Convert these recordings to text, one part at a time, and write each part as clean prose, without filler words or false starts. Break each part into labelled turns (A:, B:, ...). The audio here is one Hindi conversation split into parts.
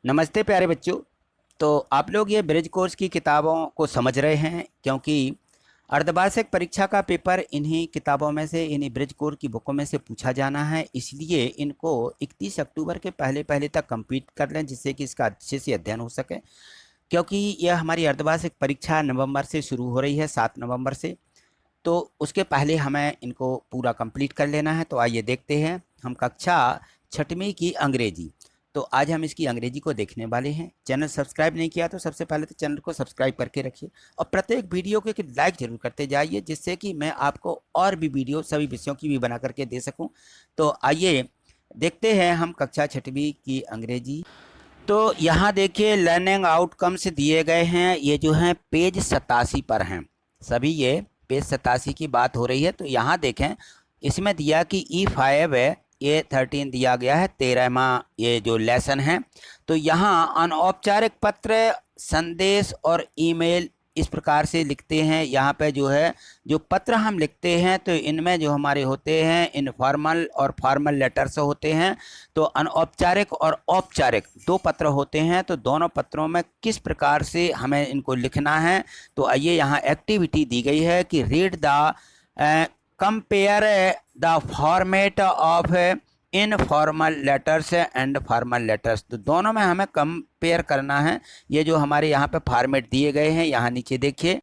A: नमस्ते प्यारे बच्चों। तो आप लोग ये ब्रिज कोर्स की किताबों को समझ रहे हैं, क्योंकि अर्धवार्षिक परीक्षा का पेपर इन्हीं किताबों में से, इन्हीं ब्रिज कोर्स की बुकों में से पूछा जाना है। इसलिए इनको 31 अक्टूबर के पहले पहले तक कंप्लीट कर लें, जिससे कि इसका अच्छे से अध्ययन हो सके। क्योंकि यह हमारी अर्धवार्षिक परीक्षा नवंबर से शुरू हो रही है, 7 नवंबर से। तो उसके पहले हमें इनको पूरा कंप्लीट कर लेना है। तो आइए देखते हैं हम कक्षा 6वीं की अंग्रेजी। तो आज हम इसकी अंग्रेजी को देखने वाले हैं। चैनल सब्सक्राइब नहीं किया तो सबसे पहले तो चैनल को सब्सक्राइब करके रखिए और प्रत्येक वीडियो को एक लाइक जरूर करते जाइए, जिससे कि मैं आपको और भी वीडियो सभी विषयों की भी बना करके दे सकूं। तो आइए देखते हैं हम कक्षा 6वीं की अंग्रेजी। तो यहाँ देखिए लर्निंग आउटकम्स दिए गए हैं, ये जो हैं पेज 87 पर हैं। सभी ये पेज 87 की बात हो रही है। तो यहाँ देखें, इसमें दिया कि E5 है, ये 13 दिया गया है, 13वां ये जो लेसन है। तो यहाँ अनौपचारिक पत्र, संदेश और ईमेल इस प्रकार से लिखते हैं। यहाँ पे जो है जो पत्र हम लिखते हैं, तो इनमें जो हमारे होते हैं इनफॉर्मल और फॉर्मल लेटर्स होते हैं। तो अनौपचारिक और औपचारिक दो पत्र होते हैं। तो दोनों पत्रों में किस प्रकार से हमें इनको लिखना है, तो आइए यहाँ एक्टिविटी दी गई है कि read the compare the format of informal letters and formal letters. तो दोनों में हमें कंपेयर करना है। ये जो हमारे यहाँ पे फॉर्मेट दिए गए हैं, यहाँ नीचे देखिए।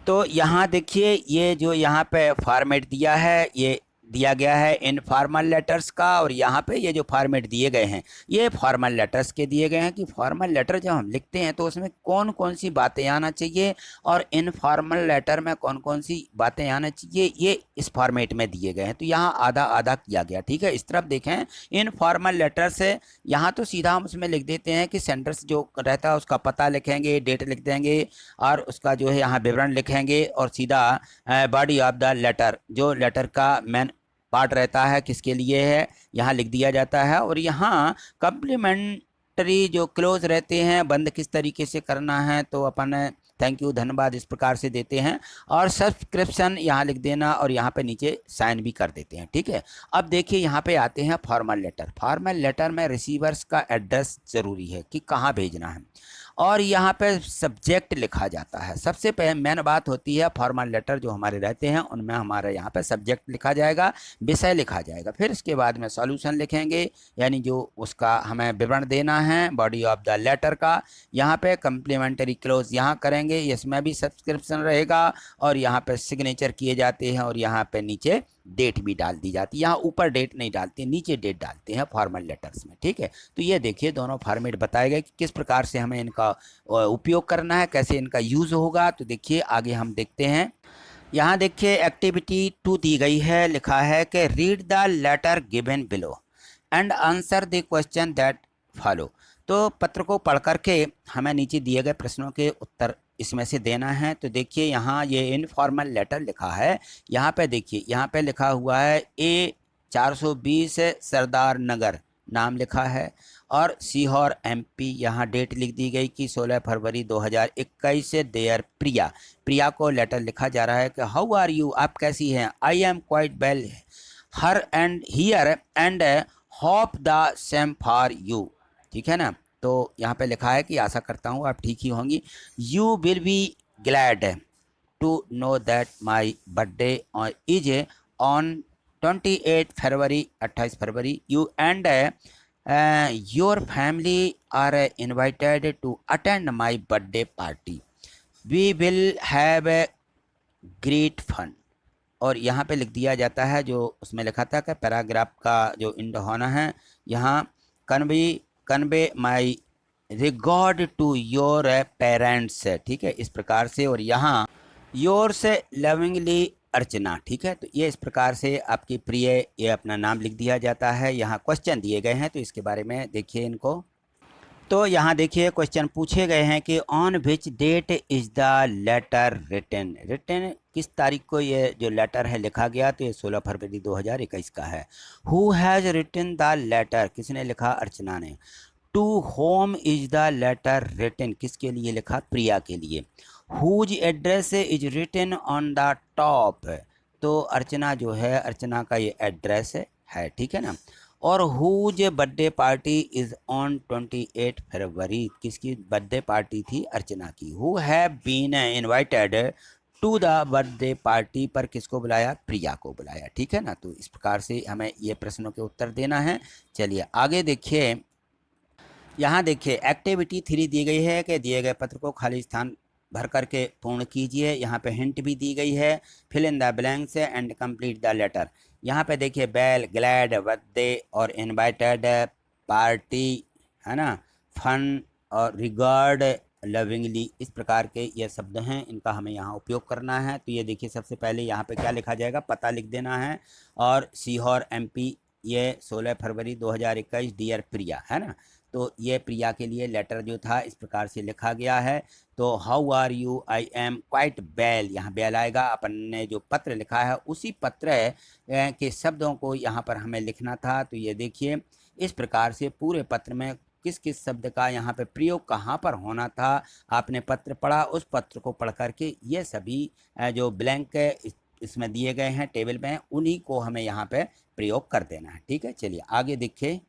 A: तो यहाँ देखिए ये जो यहाँ पे फॉर्मेट दिया है, ये दिया गया है इनफॉर्मल लेटर्स का। और यहाँ पे ये जो फॉर्मेट दिए गए हैं, ये फॉर्मल लेटर्स के दिए गए हैं कि फॉर्मल लेटर जब हम लिखते हैं तो उसमें कौन कौन सी बातें आना चाहिए और इनफॉर्मल लेटर में कौन कौन सी बातें आना चाहिए, ये इस फॉर्मेट में दिए गए हैं। तो यहाँ आधा आधा किया गया, ठीक है। इस तरफ देखें, इनफॉर्मल लेटर से यहाँ तो सीधा हम उसमें लिख देते हैं कि सेंटर्स जो रहता है उसका पता लिखेंगे, डेट लिख देंगे और उसका जो है यहाँ विवरण लिखेंगे और सीधा बॉडी ऑफ द लेटर, जो लेटर का मेन पार्ट रहता है किसके लिए है, यहाँ लिख दिया जाता है। और यहाँ कम्प्लीमेंट्री जो क्लोज रहते हैं, बंद किस तरीके से करना है, तो अपन थैंक यू, धन्यवाद इस प्रकार से देते हैं। और सब्सक्रिप्शन यहाँ लिख देना और यहाँ पे नीचे साइन भी कर देते हैं, ठीक है। अब देखिए यहाँ पे आते हैं फॉर्मल लेटर। फॉर्मल लेटर में रिसीवर्स का एड्रेस ज़रूरी है कि कहाँ भेजना है, और यहाँ पे सब्जेक्ट लिखा जाता है। सबसे पहले मेन बात होती है फॉर्मल लेटर जो हमारे रहते हैं उनमें हमारे यहाँ पे सब्जेक्ट लिखा जाएगा, विषय लिखा जाएगा। फिर इसके बाद में सॉल्यूशन लिखेंगे, यानी जो उसका हमें विवरण देना है बॉडी ऑफ द लेटर का। यहाँ पे कम्प्लीमेंट्री क्लोज यहाँ करेंगे, इसमें भी सब्सक्रिप्शन रहेगा और यहाँ पे सिग्नेचर किए जाते हैं और यहाँ पे नीचे डेट भी डाल दी जाती है। यहाँ ऊपर डेट नहीं डालते, नीचे डेट डालते हैं फॉर्मल लेटर्स में, ठीक है। तो ये देखिए दोनों फॉर्मेट बताए गए कि किस प्रकार से हमें इनका उपयोग करना है, कैसे इनका यूज़ होगा। तो देखिए आगे हम देखते हैं। यहाँ देखिए एक्टिविटी 2 दी गई है, लिखा है कि read the letter given below and answer the question that follow. तो पत्र को पढ़ करके हमें नीचे दिए गए प्रश्नों के उत्तर इसमें से देना है। तो देखिए यहाँ ये इनफॉर्मल लेटर लिखा है, यहाँ पे देखिए, यहाँ पे लिखा हुआ है A 420 सरदार नगर नाम लिखा है, और सीहोर MP। यहाँ डेट लिख दी गई कि 16 फरवरी 2021 से देयर प्रिया। प्रिया को लेटर लिखा जा रहा है कि हाउ आर यू, आप कैसी हैं। आई am quite well her and here and hope the same for you, ठीक है ना। तो यहाँ पे लिखा है कि आशा करता हूँ आप ठीक ही होंगी। You will be glad to know that my birthday is on 28 February, 28 February. You and your family are invited to attend my birthday party. We will have a great fun. और यहाँ पे लिख दिया जाता है जो उसमें लिखा था कि पैराग्राफ का जो इंड होना है, यहाँ convey my regard to your parents, ठीक है, इस प्रकार से। और यहाँ योर्स लविंगली अर्चना, ठीक है। तो ये इस प्रकार से आपकी प्रिय, ये अपना नाम लिख दिया जाता है। यहाँ क्वेश्चन दिए गए हैं तो इसके बारे में देखिए इनको। तो यहाँ देखिए क्वेश्चन पूछे गए हैं कि on which date is the letter written. Written किस तारीख को ये जो लेटर है लिखा गया, तो ये 16 फरवरी 2021 का है। Who has written the letter, किसने लिखा, अर्चना ने। To whom is the letter written, किसके लिए लिखा, प्रिया के लिए। Whose address is written on the top, तो अर्चना जो है, अर्चना का ये एड्रेस है, ठीक है ना। और whose birthday party is on 28 February, किसकी बर्थडे पार्टी थी? अर्चना की। Who have been invited to the birthday party, पर किसको बुलाया? प्रिया को बुलाया। ठीक है ना, तो इस प्रकार से हमें ये प्रश्नों के उत्तर देना है। चलिए आगे देखिए, यहाँ देखिए एक्टिविटी 3 दी गई है कि दिए गए पत्र को खाली स्थान भर करके पूर्ण कीजिए। यहाँ पे हिंट भी दी गई है, fill in the blanks and complete the letter. यहाँ पे देखिए बेल, ग्लैड, बर्थडे और इनवाइटेड, पार्टी, है ना, फन और रिगार्ड लविंगली, इस प्रकार के ये शब्द हैं, इनका हमें यहाँ उपयोग करना है। तो ये देखिए सबसे पहले यहाँ पे क्या लिखा जाएगा, पता लिख देना है। और सीहोर एमपी, ये 16 फरवरी 2021, डियर प्रिया, है ना। तो ये प्रिया के लिए लेटर जो था इस प्रकार से लिखा गया है। तो how are you, I am quite well, यहाँ बेल आएगा। अपन ने जो पत्र लिखा है उसी पत्र के शब्दों को यहाँ पर हमें लिखना था। तो ये देखिए इस प्रकार से पूरे पत्र में किस किस शब्द का यहाँ पे प्रयोग कहाँ पर होना था, आपने पत्र पढ़ा, उस पत्र को पढ़ करके ये सभी जो ब्लैंक इसमें दिए गए हैं टेबल में, उन्हीं को हमें यहाँ पे प्रयोग कर देना है। ठीक है, चलिए आगे देखिए।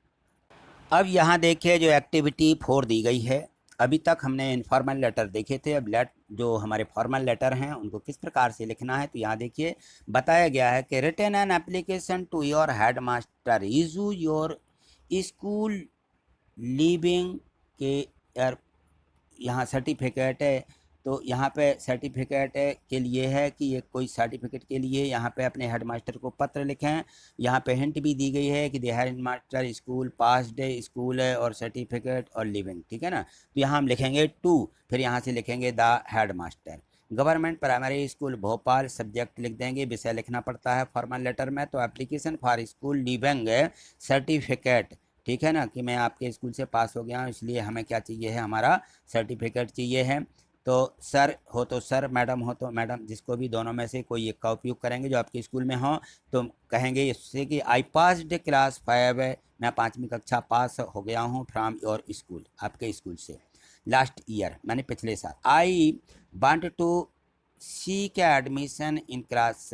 A: अब यहाँ देखिए जो एक्टिविटी 4 दी गई है, अभी तक हमने इनफॉर्मल लेटर देखे थे, अब जो हमारे फॉर्मल लेटर हैं उनको किस प्रकार से लिखना है। तो यहाँ देखिए बताया गया है कि written an application to your head master issue your school leaving के यहाँ सर्टिफिकेट है। तो यहाँ पे सर्टिफिकेट के लिए है कि ये कोई सर्टिफिकेट के लिए यहाँ पे अपने हेडमास्टर को पत्र लिखें। यहाँ पे हिंट भी दी गई है कि the headmaster school pass day school है और सर्टिफिकेट और लिविंग। ठीक है ना, तो यहाँ हम लिखेंगे टू, फिर यहाँ से लिखेंगे the headmaster. Government primary school Bhopal, subject लिख देंगे, विषय लिखना पड़ता है फॉर्मल लेटर में। तो application for school living certificate, ठीक है ना, कि मैं आपके स्कूल से पास हो गया हूँ, इसलिए हमें क्या चाहिए है, हमारा सर्टिफिकेट चाहिए है। तो सर हो तो सर, मैडम हो तो मैडम, जिसको भी दोनों में से कोई एक का उपयोग करेंगे जो आपके स्कूल में हो। तो कहेंगे इससे कि आई पास्ड क्लास 5, मैं 5वीं कक्षा पास हो गया हूँ फ्रॉम योर स्कूल, आपके स्कूल से, लास्ट ईयर, मैंने पिछले साल। I want to seek admission in class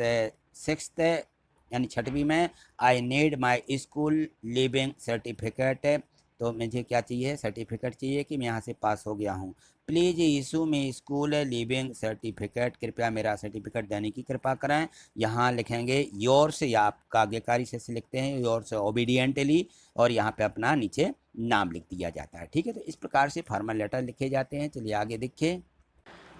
A: 6th, यानी 6वीं में। I need my school living certificate, तो मुझे क्या चाहिए, सर्टिफिकेट चाहिए कि मैं यहाँ से पास हो गया हूँ। प्लीज़ इशू में स्कूल लिविंग सर्टिफिकेट, कृपया मेरा सर्टिफिकेट देने की कृपा करें। यहाँ लिखेंगे योर्स, या आपका आज्ञाकारी से लिखते हैं योर्स ओबीडियंटली, और यहाँ पे अपना नीचे नाम लिख दिया जाता है। ठीक है, तो इस प्रकार से फॉर्मल लेटर लिखे जाते हैं। चलिए आगे देखिए,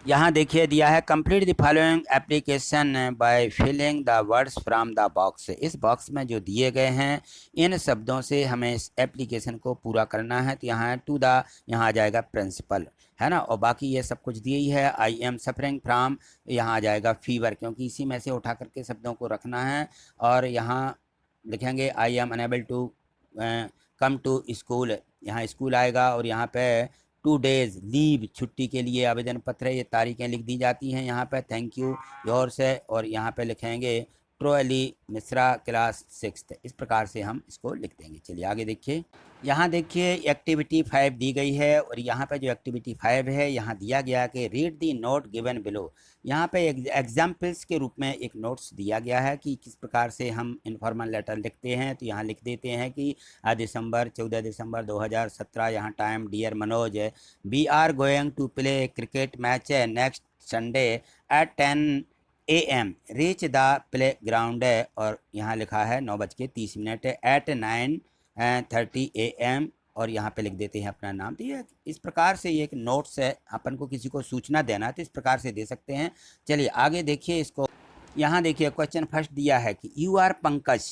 A: यहाँ देखिए दिया है complete the following application by filling the words from the box. इस बॉक्स में जो दिए गए हैं इन शब्दों से हमें इस एप्लीकेशन को पूरा करना है। तो यहाँ टू द, यहाँ आ जाएगा प्रिंसिपल, है ना, और बाकी ये सब कुछ दिया ही है। आई एम सफरिंग फ्राम, यहाँ आ जाएगा फीवर, क्योंकि इसी में से उठा करके शब्दों को रखना है। और यहाँ लिखेंगे I am unable to come to school, यहाँ स्कूल आएगा। और यहाँ पे 2 डेज लीव, छुट्टी के लिए आवेदन पत्र है, ये तारीखें लिख दी जाती हैं यहाँ पे। थैंक यू योर्स है, और यहाँ पे लिखेंगे ट्रोली मिश्रा क्लास 6th, इस प्रकार से हम इसको लिख देंगे। चलिए आगे देखिए, यहाँ देखिए एक्टिविटी 5 दी गई है, और यहाँ पे जो एक्टिविटी 5 है यहाँ दिया गया कि read the note given below. यहाँ पे एग्जाम्पल्स के रूप में एक नोट्स दिया गया है कि किस प्रकार से हम इनफॉर्मल लेटर लिखते हैं। तो यहाँ लिख देते हैं कि 14 दिसंबर 2017, यहाँ time dear Manoj, we are going to play cricket match next Sunday at 10 AM, reach the playground, और यहाँ लिखा है 9:30 एट 9:30 AM, और यहाँ पे लिख देते हैं अपना नाम। तो ये इस प्रकार से ये एक नोट्स है, अपन को किसी को सूचना देना है तो इस प्रकार से दे सकते हैं। चलिए आगे देखिए इसको, यहाँ देखिए क्वेश्चन फर्स्ट दिया है कि you are Pankaj,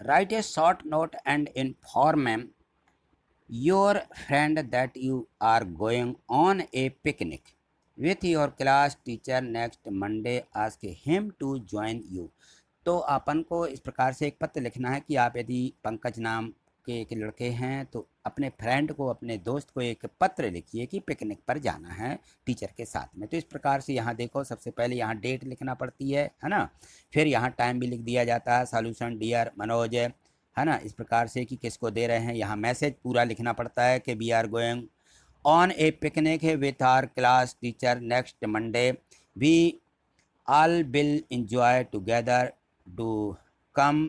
A: write a short note and inform your friend that you are going on a picnic with your class teacher next Monday, ask him to join you. तो अपन को इस प्रकार से एक पत्र लिखना है कि आप यदि पंकज नाम के एक लड़के हैं तो अपने फ्रेंड को, अपने दोस्त को एक पत्र लिखिए कि पिकनिक पर जाना है टीचर के साथ में। तो इस प्रकार से यहाँ देखो सबसे पहले यहाँ डेट लिखना पड़ती है ना, फिर यहाँ टाइम भी लिख दिया जाता है, सॉल्यूशन डियर मनोज, है ना, इस प्रकार से कि किसको दे रहे हैं। यहाँ मैसेज पूरा लिखना पड़ता है कि we are going on a picnic with our class teacher next Monday, we all will enjoy together, to come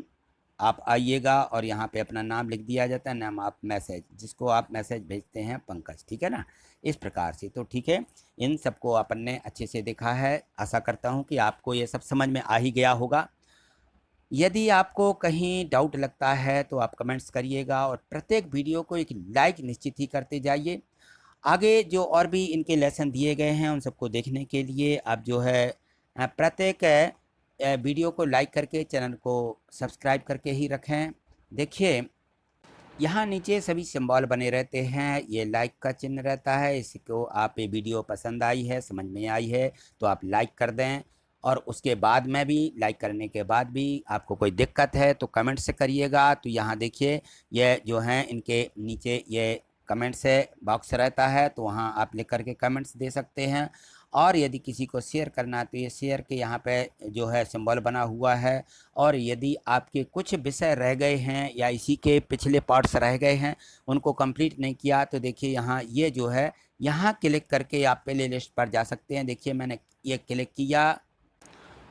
A: आप आइएगा और यहाँ पे अपना नाम लिख दिया जाता है, नाम आप मैसेज, जिसको आप मैसेज भेजते हैं पंकज, ठीक है ना, इस प्रकार से। तो ठीक है, इन सबको अपन ने अच्छे से देखा है। आशा करता हूँ कि आपको ये सब समझ में आ ही गया होगा। यदि आपको कहीं डाउट लगता है तो आप कमेंट्स करिएगा और प्रत्येक वीडियो को एक लाइक निश्चित ही करते जाइए। आगे जो और भी इनके लेसन दिए गए हैं उन सबको देखने के लिए आप जो है प्रत्येक वीडियो को लाइक करके चैनल को सब्सक्राइब करके ही रखें। देखिए, यहाँ नीचे सभी सिंबल बने रहते हैं, ये लाइक का चिन्ह रहता है। इसको आप ये वीडियो पसंद आई है, समझ में आई है तो आप लाइक कर दें, और उसके बाद में भी लाइक करने के बाद भी आपको कोई दिक्कत है तो कमेंट से करिएगा। तो यहाँ देखिए, ये जो हैं इनके नीचे ये कमेंट्स है बॉक्स रहता है, तो वहाँ आप लिख करके कमेंट्स दे सकते हैं। और यदि किसी को शेयर करना है तो ये शेयर के यहाँ पे जो है सिंबल बना हुआ है। और यदि आपके कुछ विषय रह गए हैं या इसी के पिछले पार्ट्स रह गए हैं, उनको कंप्लीट नहीं किया, तो देखिए यहाँ ये जो है, यहाँ क्लिक करके आप प्ले लिस्ट पर जा सकते हैं। देखिए मैंने ये क्लिक किया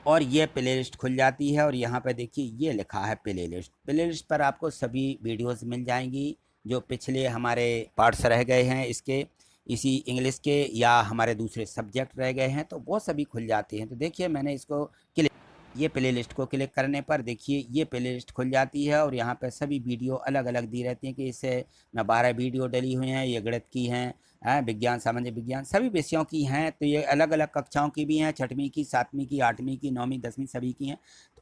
A: और ये प्ले लिस्ट खुल जाती है, और यहाँ पे देखिए ये लिखा है प्ले लिस्ट। प्ले लिस्ट पर आपको सभी वीडियोस मिल जाएंगी जो पिछले हमारे पार्ट्स रह गए हैं, इसके इसी इंग्लिश के या हमारे दूसरे सब्जेक्ट रह गए हैं, तो वो सभी खुल जाती हैं। तो देखिए मैंने इसको क्लिक, ये प्ले लिस्ट को क्लिक करने पर देखिए ये प्ले लिस्ट खुल जाती है, और यहाँ पर सभी वीडियो अलग अलग दी रहती हैं कि इससे मैं 12 वीडियो डली हुई हैं, ये गणित की हैं, विज्ञान, सामान्य विज्ञान, सभी विषयों की हैं। तो ये अलग अलग कक्षाओं की भी हैं, 6वीं की, 7वीं की, 8वीं की, 9वीं, 10वीं सभी की हैं।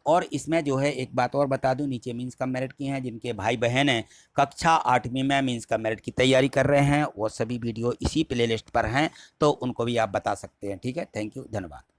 A: और इसमें जो है एक बात और बता दूं, नीचे मीन्स कम मेरिट की हैं, जिनके भाई बहन हैं कक्षा 8वीं में मीन्स कम मेरिट की तैयारी कर रहे हैं, वो सभी वीडियो इसी प्ले लिस्ट पर हैं, तो उनको भी आप बता सकते हैं। ठीक है, थैंक यू, धन्यवाद।